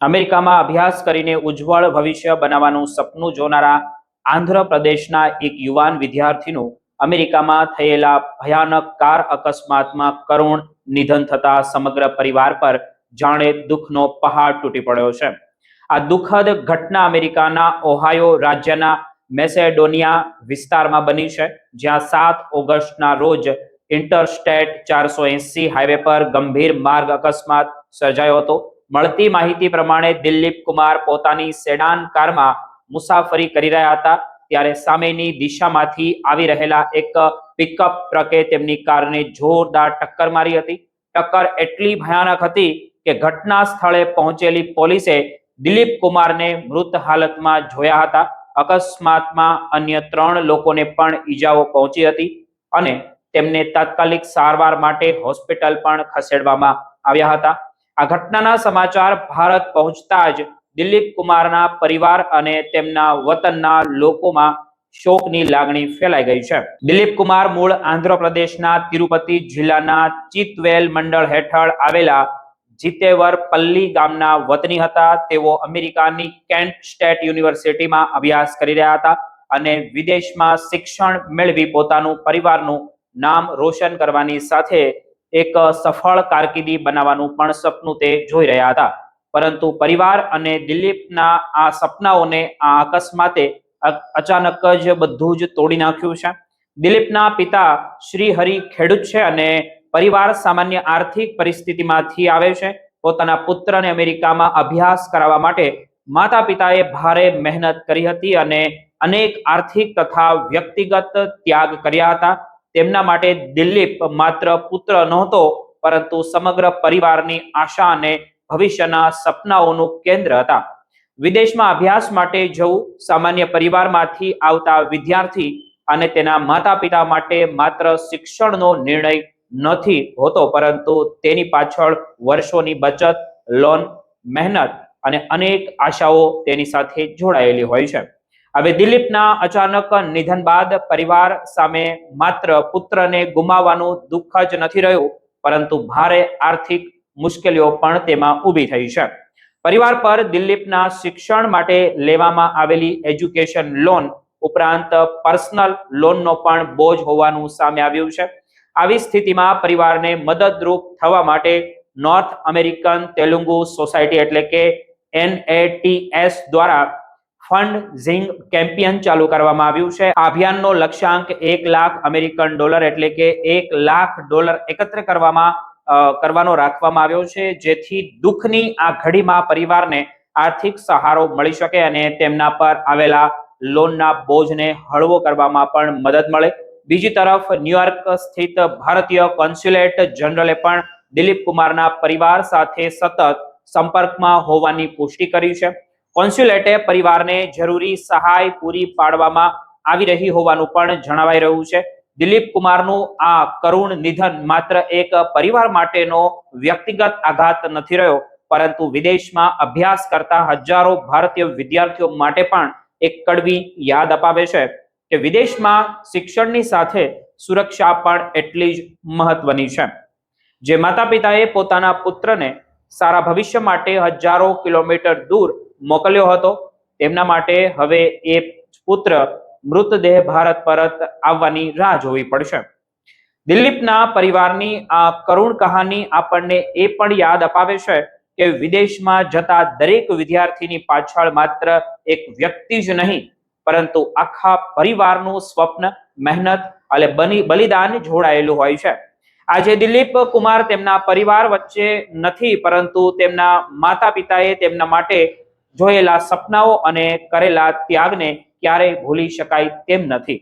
અમેરિકામાં અભ્યાસ કરીને ઉજ્જવળ ભવિષ્ય બનાવવાનું સપનું જોનારા આંધ્રપ્રદેશના એક યુવાન વિદ્યાર્થીનું અમેરિકામાં થયેલા ભયાનક કાર અકસ્માતમાં કરુણ નિધન થતા સમગ્ર પરિવાર પર જાણે દુઃખનો પહાડ તૂટી પડ્યો છે. આ દુઃખદ ઘટના અમેરિકાના ઓહાયો રાજ્યના મેસેડોનિયા વિસ્તારમાં બની છે, જ્યાં 7 ઓગસ્ટના રોજ ઇન્ટરસ્ટેટ 480 હાઈવે પર ગંભીર માર્ગ અકસ્માત સર્જાયો હતો. મળતી માહિતી પ્રમાણે દિલીપ કુમાર પોતાની સેડાન કારમાં મુસાફરી કરી રહ્યા હતા, ત્યારે સામેની દિશામાંથી આવી રહેલા એક પિકઅપ ટ્રકે તેમની કારને જોરદાર ટક્કર મારી હતી. ટક્કર એટલી ભયાનક હતી કે ઘટના સ્થળે પહોંચેલી પોલીસે દિલીપ કુમારને મૃત હાલતમાં જોયા હતા. અકસ્માતમાં અન્ય 3 લોકોને પણ ઈજાઓ પહોંચી હતી અને તેમને તાત્કાલિક સારવાર માટે હોસ્પિટલ પણ ખસેડવામાં આવ્યા હતા. આ ઘટનાના સમાચાર ભારત પહોંચતા જ દિલીપ કુમારના પરિવાર અને તેમના વતનના લોકોમાં શોકની લાગણી ફેલાઈ ગઈ છે. દિલીપ કુમાર મૂળ આંધ્રપ્રદેશના તિરુપતિ જિલ્લાના ચિત્વેલ મંડળ હેઠળ આવેલા જીતેવરપલ્લી ગામના વતની હતા. તેઓ અમેરિકાની કેન્ટ સ્ટેટ યુનિવર્સિટીમાં અભ્યાસ કરી રહ્યા હતા અને વિદેશમાં શિક્ષણ મેળવી પોતાનું પરિવારનું નામ રોશન કરવાની સાથે એક સફળ કારકિર્દી બનાવવાનું પણ સપનું તે જોઈ રહ્યા હતા. પરંતુ પરિવાર અને દિલીપના આ સપનાઓને આ અકસ્માતે અચાનક જ બધું જ તોડી નાખ્યું છે. દિલીપના પિતા શ્રી હરિ ખેડૂત છે અને પરિવાર સામાન્ય આર્થિક પરિસ્થિતિમાંથી આવે છે. પોતાના પુત્રને અમેરિકામાં અભ્યાસ કરાવવા માટે માતા પિતાએ ભારે મહેનત કરી હતી અને અનેક આર્થિક તથા વ્યક્તિગત ત્યાગ કર્યા હતા. તેમના માટે દિલીપ માત્ર પુત્ર નહોતો, પરંતુ સમગ્ર પરિવારની આશા અને ભવિષ્યના સપનાઓનું કેન્દ્ર હતા. વિદેશમાં અભ્યાસ માટે જવું સામાન્ય પરિવારમાંથી આવતા વિદ્યાર્થી અને તેના માતા પિતા માટે માત્ર શિક્ષણનો નિર્ણય નથી હોતો, પરંતુ તેની પાછળ વર્ષોની બચત, લોન, મહેનત અને અનેક આશાઓ તેની સાથે જોડાયેલી હોય છે. હવે દિલીપના અચાનક નિધન બાદ પરિવાર સામે માત્ર પુત્રને ગુમાવવાનું દુઃખ જ નથી રહ્યું, પરંતુ ભારે આર્થિક મુશ્કેલીઓ પણ તેમાં ઊભી થઈ છે. પરિવાર પર દિલીપના શિક્ષણ માટે લેવામાં આવેલી એજ્યુકેશન લોન ઉપરાંત પર્સનલ લોનનો પણ બોજ હોવાનું સામે આવ્યું છે. આવી સ્થિતિમાં પરિવારને મદદરૂપ થવા માટે નોર્થ અમેરિકન તેલુગુ સોસાયટી એટલે કે NATS દ્વારા ફંડ કેમ્પેન ચાલુ કરવામાં આવ્યું છે. આ અભિયાનનો લક્ષ્યાંક $1 લાખ અમેરિકન ડોલર એટલે કે $1 લાખ એકત્ર કરવાનો રાખવામાં આવ્યો છે, જેથી દુઃખની આ ઘડીમાં પરિવારને આર્થિક સહારો મળી શકે અને તેમના પર આવેલા લોનના બોજને હળવો કરવામાં પણ મદદ મળે. બીજી તરફ ન્યુયોર્ક સ્થિત ભારતીય કોન્સ્યુલેટ જનરલે પણ દિલીપ કુમારના પરિવાર સાથે સતત સંપર્કમાં હોવાની પુષ્ટિ કરી છે. કોન્સ્યુલેટે પરિવારને જરૂરી સહાય પૂરી પાડવામાં આવી રહી હોવાનું પણ જણાવાઈ રહ્યું છે. દિલીપ કુમારનું આ કરુણ નિધન માત્ર એક પરિવાર માટેનો વ્યક્તિગત આઘાત નથી રહ્યો, પરંતુ વિદેશમાં અભ્યાસ કરતા હજારો ભારતીય વિદ્યાર્થીઓ માટે પણ એક કડવી યાદ અપાવે છે કે વિદેશમાં શિક્ષણની સાથે સુરક્ષા પણ એટલી જ મહત્વની છે. જે માતા પિતાએ પોતાના પુત્રને સારા ભવિષ્ય માટે હજારો કિલોમીટર દૂર મોકલ્યો હતો, તેમના માટે હવે એ પુત્ર મૃતદેહ ભારત પરત આવવાની રાહ જોવી પડશે. દિલીપના પરિવારની આ કરુણ કહાની આપણને એ પણ યાદ અપાવે છે કે વિદેશમાં જતા દરેક વિદ્યાર્થીની પાછળ માત્ર એક વ્યક્તિ જ નહીં, પરંતુ આખા પરિવારનું સ્વપ્ન, મહેનત અને બલિદાન જોડાયેલું હોય છે. આજે દિલીપ કુમાર તેમના પરિવાર વચ્ચે નથી, પરંતુ તેમના માતા પિતાએ તેમના માટે જોયેલા સપનાઓ અને કરેલા ત્યાગને ક્યારેય ભૂલી શકાય તેમ નથી.